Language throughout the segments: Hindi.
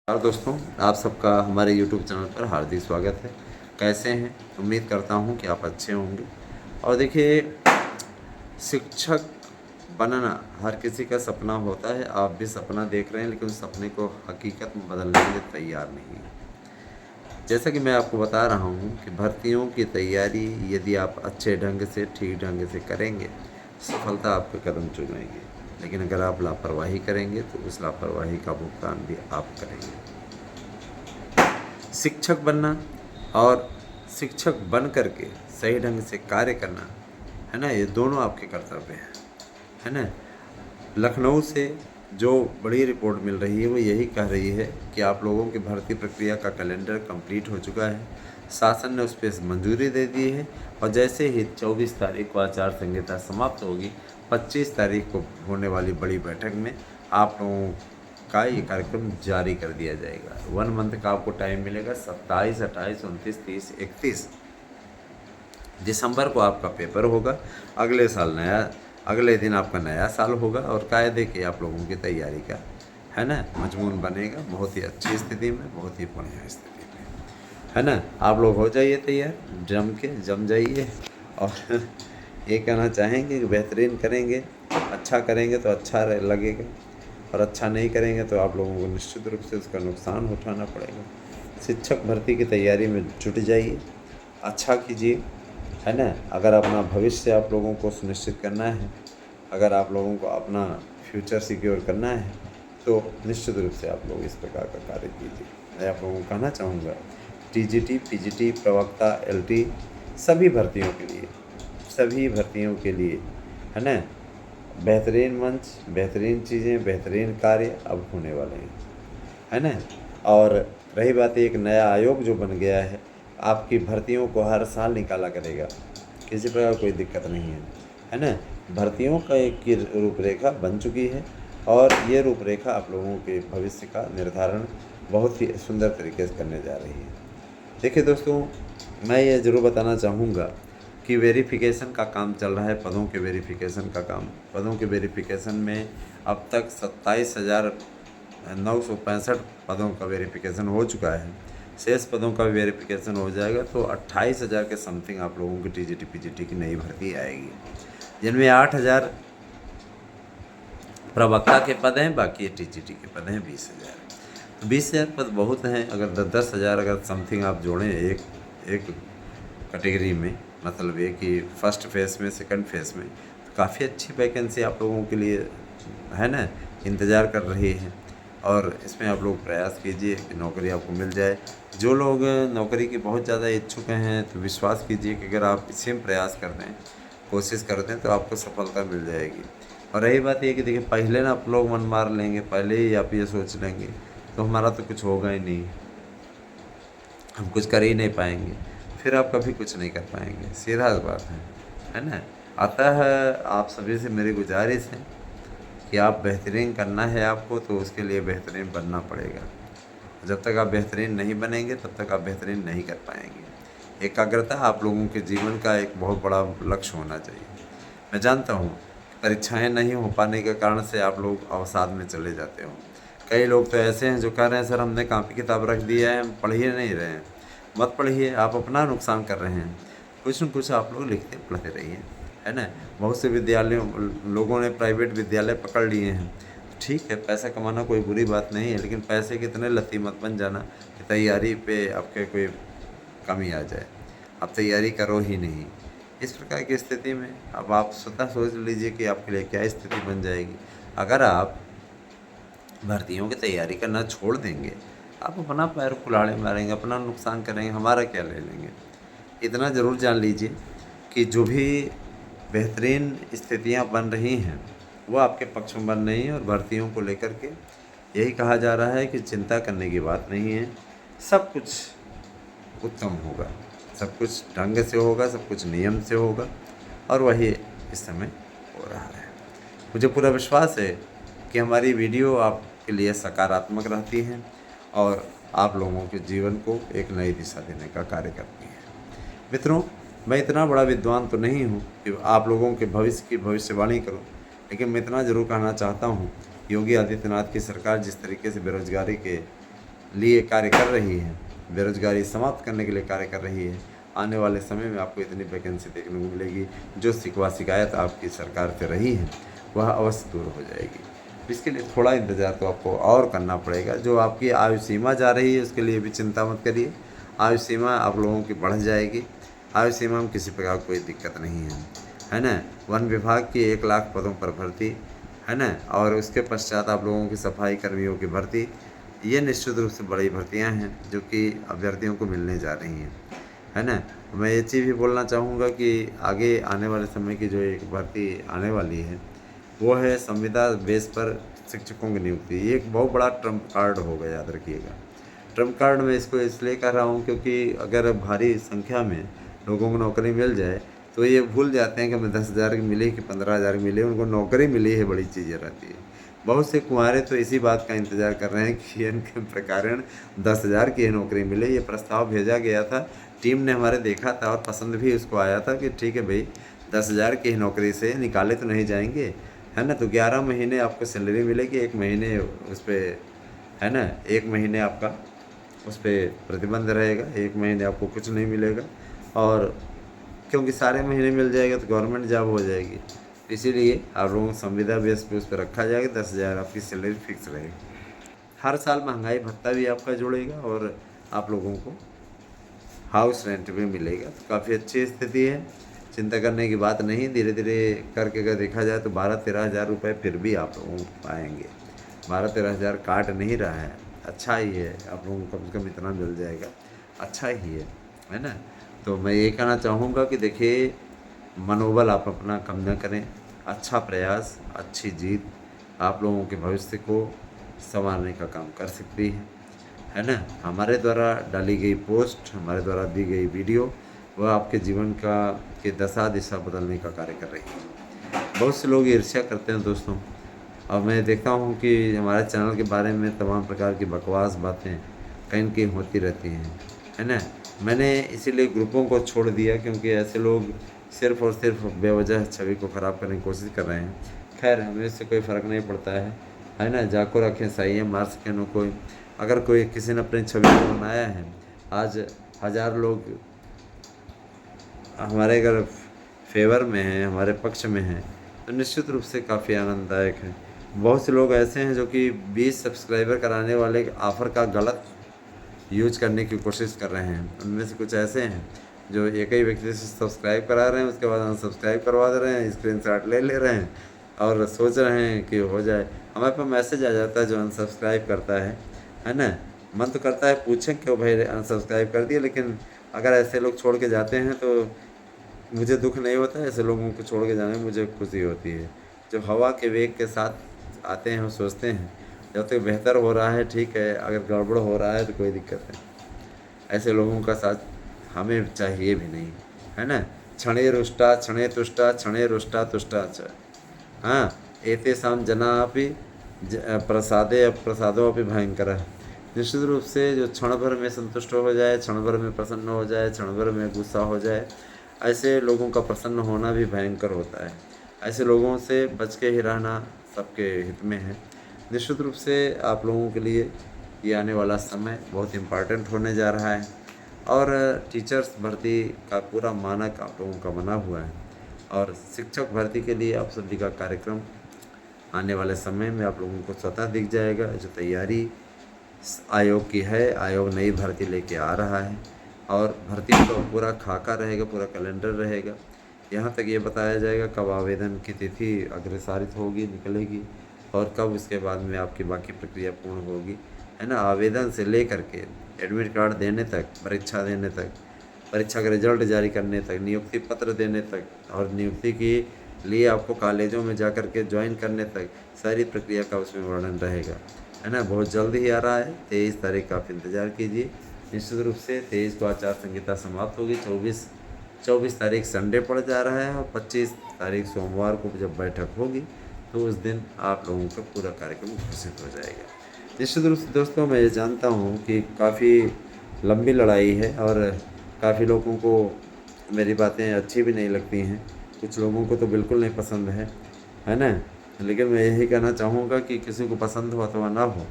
और दोस्तों, आप सबका हमारे YouTube चैनल पर हार्दिक स्वागत है। कैसे हैं? उम्मीद करता हूं कि आप अच्छे होंगे। और देखिए, शिक्षक बनना हर किसी का सपना होता है। आप भी सपना देख रहे हैं, लेकिन उस सपने को हकीकत में बदलने के लिए तैयार नहीं हैं। जैसा कि मैं आपको बता रहा हूं कि भर्तियों की तैयारी यदि आप अच्छे ढंग से, ठीक ढंग से करेंगे, सफलता आपके कदम चूमेगी। लेकिन अगर आप लापरवाही करेंगे तो उस लापरवाही का भुगतान भी आप करेंगे। शिक्षक बनना और शिक्षक बन कर के सही ढंग से कार्य करना, है ना, ये दोनों आपके कर्तव्य हैं, है ना। लखनऊ से जो बड़ी रिपोर्ट मिल रही है वो यही कह रही है कि आप लोगों की भर्ती प्रक्रिया का कैलेंडर कंप्लीट हो चुका है। शासन ने उस पर मंजूरी दे दी है और जैसे ही 24 तारीख को आचार संहिता समाप्त होगी, 25 तारीख को होने वाली बड़ी बैठक में आप लोगों का ये कार्यक्रम जारी कर दिया जाएगा। 1 मंथ का आपको टाइम मिलेगा। 27, 28, 29, 30, 31 दिसंबर को आपका पेपर होगा। अगले दिन आपका नया साल होगा और कायदे की आप लोगों की तैयारी का, है ना, मजमून बनेगा। बहुत ही अच्छी स्थिति में, बहुत ही बढ़िया स्थिति में, है ना। आप लोग हो जाइए तैयार, जम जाइए। और ये कहना चाहेंगे कि बेहतरीन करेंगे, अच्छा करेंगे तो अच्छा लगेगा, और अच्छा नहीं करेंगे तो आप लोगों को निश्चित रूप से उसका नुकसान उठाना पड़ेगा। शिक्षक भर्ती की तैयारी में जुट जाइए, अच्छा कीजिए, है ना। अगर अपना भविष्य आप लोगों को सुनिश्चित करना है, अगर आप लोगों को अपना फ्यूचर सिक्योर करना है, तो निश्चित रूप से आप लोग इस प्रकार का कार्य कीजिए। मैं आप लोगों को कहना चाहूँगा, टीजीटी, पीजीटी, प्रवक्ता, एलटी, सभी भर्तियों के लिए, है ना, बेहतरीन मंच, बेहतरीन चीज़ें, बेहतरीन कार्य अब होने वाले हैं, है ना। और रही बात, एक नया आयोग जो बन गया है, आपकी भर्तियों को हर साल निकाला करेगा, किसी प्रकार कोई दिक्कत नहीं है ना। भर्तियों का एक की रूपरेखा बन चुकी है और ये रूपरेखा आप लोगों के भविष्य का निर्धारण बहुत ही सुंदर तरीके से करने जा रही है। देखिए दोस्तों, मैं ये ज़रूर बताना चाहूँगा कि वेरिफिकेशन का काम चल रहा है, पदों के वेरिफिकेशन का काम। पदों के वेरिफिकेशन में अब तक 27,965 पदों का वेरिफिकेशन हो चुका है। शेष पदों का वेरिफिकेशन हो जाएगा तो 28,000 के समथिंग आप लोगों की टीजीटी पीजीटी की नई भर्ती आएगी, जिनमें 8,000 प्रवक्ता के पद हैं, बाकी टीजीटी के पद हैं 20,000। तो 20,000 पद बहुत हैं। अगर 10,000 अगर समथिंग आप जोड़ें एक कैटेगरी में, मतलब ये कि फर्स्ट फेज़ में, सेकंड फेज़ में, तो काफ़ी अच्छी वैकेंसी आप लोगों के लिए, है ना, इंतज़ार कर रही है। और इसमें आप लोग प्रयास कीजिए कि नौकरी आपको मिल जाए। जो लोग नौकरी की बहुत ज़्यादा इच्छुक हैं, तो विश्वास कीजिए कि अगर आप इसी में प्रयास कर दें, कोशिश कर दें, तो आपको सफलता मिल जाएगी। और रही बात ये कि देखिए, पहले ना आप लोग मन मार लेंगे, पहले ही आप ये सोच लेंगे तो हमारा तो कुछ होगा ही नहीं, हम कुछ कर ही नहीं पाएंगे, फिर आप कभी कुछ नहीं कर पाएंगे। सीधा बात है ना। अतः आप सभी से मेरी गुजारिश है कि आप बेहतरीन करना है आपको, तो उसके लिए बेहतरीन बनना पड़ेगा। जब तक आप बेहतरीन नहीं बनेंगे तब तक आप बेहतरीन नहीं कर पाएंगे। एकाग्रता आप लोगों के जीवन का एक बहुत बड़ा लक्ष्य होना चाहिए। मैं जानता हूँ परीक्षाएं नहीं हो पाने के कारण से आप लोग अवसाद में चले जाते हो। कई लोग तो ऐसे हैं जो कह रहे हैं, सर हमने कॉपी किताब रख दिया है, हम पढ़ ही नहीं रहे हैं। मत पढ़िए, आप अपना नुकसान कर रहे हैं। कुछ न कुछ आप लोग लिखते पढ़ते रहिए, है ना। बहुत से लोगों ने प्राइवेट विद्यालय पकड़ लिए हैं। ठीक है, पैसा कमाना कोई बुरी बात नहीं है, लेकिन पैसे के इतने लती मत बन जाना कि तैयारी पे आपके कोई कमी आ जाए, आप तैयारी करो ही नहीं। इस प्रकार की स्थिति में अब आप स्वतः सोच लीजिए कि आपके लिए क्या स्थिति बन जाएगी। अगर आप भर्तियों की तैयारी करना छोड़ देंगे, आप अपना पैर कुल्हाड़े मारेंगे, अपना नुकसान करेंगे, हमारा क्या ले लेंगे। इतना ज़रूर जान लीजिए कि जो भी बेहतरीन स्थितियां बन रही हैं वो आपके पक्ष में बन रही हैं। और भर्तियों को लेकर के यही कहा जा रहा है कि चिंता करने की बात नहीं है, सब कुछ उत्तम होगा, सब कुछ ढंग से होगा, सब कुछ नियम से होगा, और वही इस समय हो रहा है। मुझे पूरा विश्वास है कि हमारी वीडियो आपके लिए सकारात्मक रहती है और आप लोगों के जीवन को एक नई दिशा देने का कार्य करती है। मित्रों, मैं इतना बड़ा विद्वान तो नहीं हूँ कि आप लोगों के भविष्य की भविष्यवाणी करूँ, लेकिन मैं इतना ज़रूर कहना चाहता हूँ, योगी आदित्यनाथ की सरकार जिस तरीके से बेरोजगारी के लिए कार्य कर रही है, बेरोजगारी समाप्त करने के लिए कार्य कर रही है। आने वाले समय में आपको इतनी वैकेंसी देखने को मिलेगी, जो शिकवा शिकायत आपकी सरकार से रही है वह अवश्य दूर हो जाएगी। इसके लिए थोड़ा इंतज़ार तो आपको और करना पड़ेगा। जो आपकी आयु सीमा जा रही है उसके लिए भी चिंता मत करिए, आयु सीमा आप लोगों की बढ़ जाएगी। आयु सीमा में किसी प्रकार कोई दिक्कत नहीं है ना। वन विभाग की 1 लाख पदों पर भर्ती है ना, और उसके पश्चात आप लोगों की सफाई कर्मियों की भर्ती, ये निश्चित रूप से बड़ी भर्तियां हैं जो कि अभ्यर्थियों को मिलने जा रही हैं, है ना। मैं ये चीज़ भी बोलना चाहूँगा कि आगे आने वाले समय की जो एक भर्ती आने वाली है वो है संविदा बेस पर शिक्षकों की नियुक्ति। ये एक बहुत बड़ा ट्रम्प कार्ड होगा, याद रखिएगा। ट्रम्प कार्ड में इसको इसलिए कह रहा हूँ क्योंकि अगर भारी संख्या में लोगों को नौकरी मिल जाए तो ये भूल जाते हैं कि हमें 10,000 की मिली कि 15,000 की मिली, उनको नौकरी मिली है बड़ी चीज़ें रहती है। बहुत से कुंवारे तो इसी बात का इंतज़ार कर रहे हैं कि इनके प्रकारण 10,000 की नौकरी मिले। ये प्रस्ताव भेजा गया था, टीम ने हमारे देखा था और पसंद भी उसको आया था कि ठीक है भाई, 10,000 की नौकरी से निकाले तो नहीं जाएंगे, है ना। तो 11 महीने आपको सैलरी मिलेगी, 1 महीने उस पर, है ना, 1 महीने आपका उस पर प्रतिबंध रहेगा, 1 महीने आपको कुछ नहीं मिलेगा। और क्योंकि सारे महीने मिल जाएगा तो गवर्नमेंट जॉब हो जाएगी, इसीलिए आप लोगों को संविदा बेस पे उस पर रखा जाएगा। 10,000 आपकी सैलरी फिक्स रहेगी। हर साल महंगाई भत्ता भी आपका जुड़ेगा और आप लोगों को हाउस रेंट भी मिलेगा। तो काफ़ी अच्छी स्थिति है, चिंता करने की बात नहीं। धीरे धीरे करके अगर देखा जाए तो 12-13 हज़ार रुपये फिर भी आप लोगों को पाएंगे। 12-13 हज़ार काट नहीं रहा है, अच्छा ही है, आप लोगों को कम से कम इतना मिल जाएगा, अच्छा ही है ना। तो मैं ये कहना चाहूँगा कि देखिए, मनोबल आप अपना कम न करें, अच्छा प्रयास, अच्छी जीत आप लोगों के भविष्य को संवारने का काम कर सकती है ना। हमारे द्वारा डाली गई पोस्ट, हमारे द्वारा दी गई वीडियो वह आपके जीवन का के दशा दिशा बदलने का कार्य कर रही है। बहुत से लोग ईर्ष्या करते हैं दोस्तों, और मैं देखता हूँ कि हमारे चैनल के बारे में तमाम प्रकार की बकवास बातें कहीं न कहीं होती रहती हैं, है ना। मैंने इसीलिए ग्रुपों को छोड़ दिया क्योंकि ऐसे लोग सिर्फ़ और सिर्फ बेवजह छवि को ख़राब करने की कोशिश कर रहे हैं। खैर, हमें इससे कोई फ़र्क नहीं पड़ता है ना। जाको रखें सही है, मार सकें न कोई। अगर कोई किसी ने अपनी छवि को बनाया है, आज 1000 लोग हमारे अगर फेवर में हैं, हमारे पक्ष में हैं, तो निश्चित रूप से काफ़ी आनंददायक है। बहुत से लोग ऐसे हैं जो कि 20 सब्सक्राइबर कराने वाले ऑफ़र का गलत यूज करने की कोशिश कर रहे हैं। उनमें से कुछ ऐसे हैं जो एक ही व्यक्ति से सब्सक्राइब करा रहे हैं, उसके बाद अनसब्सक्राइब करवा दे रहे हैं, स्क्रीनशॉट ले रहे हैं और सोच रहे हैं कि हो जाए। हमारे पास मैसेज आ जाता है जो अनसब्सक्राइब करता है ना। मन तो करता है पूछें क्यों भाई अनसब्सक्राइब कर दिए, लेकिन अगर ऐसे लोग छोड़ के जाते हैं तो मुझे दुख नहीं होता है। ऐसे लोगों को छोड़ के जाने में मुझे खुशी होती है। जो हवा के वेग के साथ आते हैं वो सोचते हैं जब तक बेहतर हो रहा है ठीक है, अगर गड़बड़ हो रहा है तो कोई दिक्कत नहीं। ऐसे लोगों का साथ हमें चाहिए भी नहीं, है ना। क्षणे रुष्टा क्षणे तुष्टा क्षणे रुष्टा तुष्टा च, हाँ, एतेषां जनापि प्रसादे प्रसादोपि भयंकर। निश्चित रूप से जो क्षण भर में संतुष्ट हो जाए, क्षण भर में प्रसन्न हो जाए, क्षण भर में गुस्सा हो जाए, ऐसे लोगों का प्रसन्न होना भी भयंकर होता है। ऐसे लोगों से बच के ही रहना सबके हित में है। निश्चित रूप से आप लोगों के लिए ये आने वाला समय बहुत इम्पॉर्टेंट होने जा रहा है और टीचर्स भर्ती का पूरा मानक आप लोगों का बना हुआ है और शिक्षक भर्ती के लिए आप सभी का कार्यक्रम आने वाले समय में आप लोगों को स्वतः दिख जाएगा। जो तैयारी आयोग की है, आयोग नई भर्ती लेके आ रहा है और भर्ती का पूरा खाका रहेगा, पूरा कैलेंडर रहेगा। यहाँ तक ये बताया जाएगा कब आवेदन की तिथि अग्रसारित होगी, निकलेगी और कब उसके बाद में आपकी बाकी प्रक्रिया पूर्ण होगी, है ना। आवेदन से लेकर के एडमिट कार्ड देने तक, परीक्षा देने तक, परीक्षा का रिजल्ट जारी करने तक, नियुक्ति पत्र देने तक और नियुक्ति के लिए आपको कॉलेजों में जा कर के ज्वाइन करने तक सारी प्रक्रिया का उसमें वर्णन रहेगा, है ना। बहुत जल्द ही आ रहा है, 23 तारीख का आप इंतज़ार कीजिए। निश्चित रूप से 23 को आचार संहिता समाप्त होगी। 24 तारीख संडे पड़ जा रहा है और 25 तारीख सोमवार को जब बैठक होगी तो उस दिन आप लोगों का पूरा कार्यक्रम घोषित हो जाएगा। निश्चित रूप से दोस्तों, मैं ये जानता हूँ कि काफ़ी लंबी लड़ाई है और काफ़ी लोगों को मेरी बातें अच्छी भी नहीं लगती हैं, कुछ लोगों को तो बिल्कुल नहीं पसंद है ना। लेकिन मैं यही कहना चाहूँगा कि किसी को पसंद हो अथवा ना हो,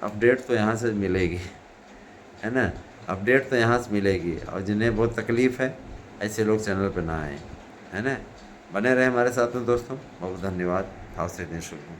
अपडेट तो यहाँ से मिलेगी, है ना, अपडेट तो यहाँ से मिलेगी। और जिन्हें बहुत तकलीफ़ है ऐसे लोग चैनल पे ना आएँ, है ना। बने रहे हमारे साथ में दोस्तों, बहुत धन्यवाद। हाउस दिन शुभ हो।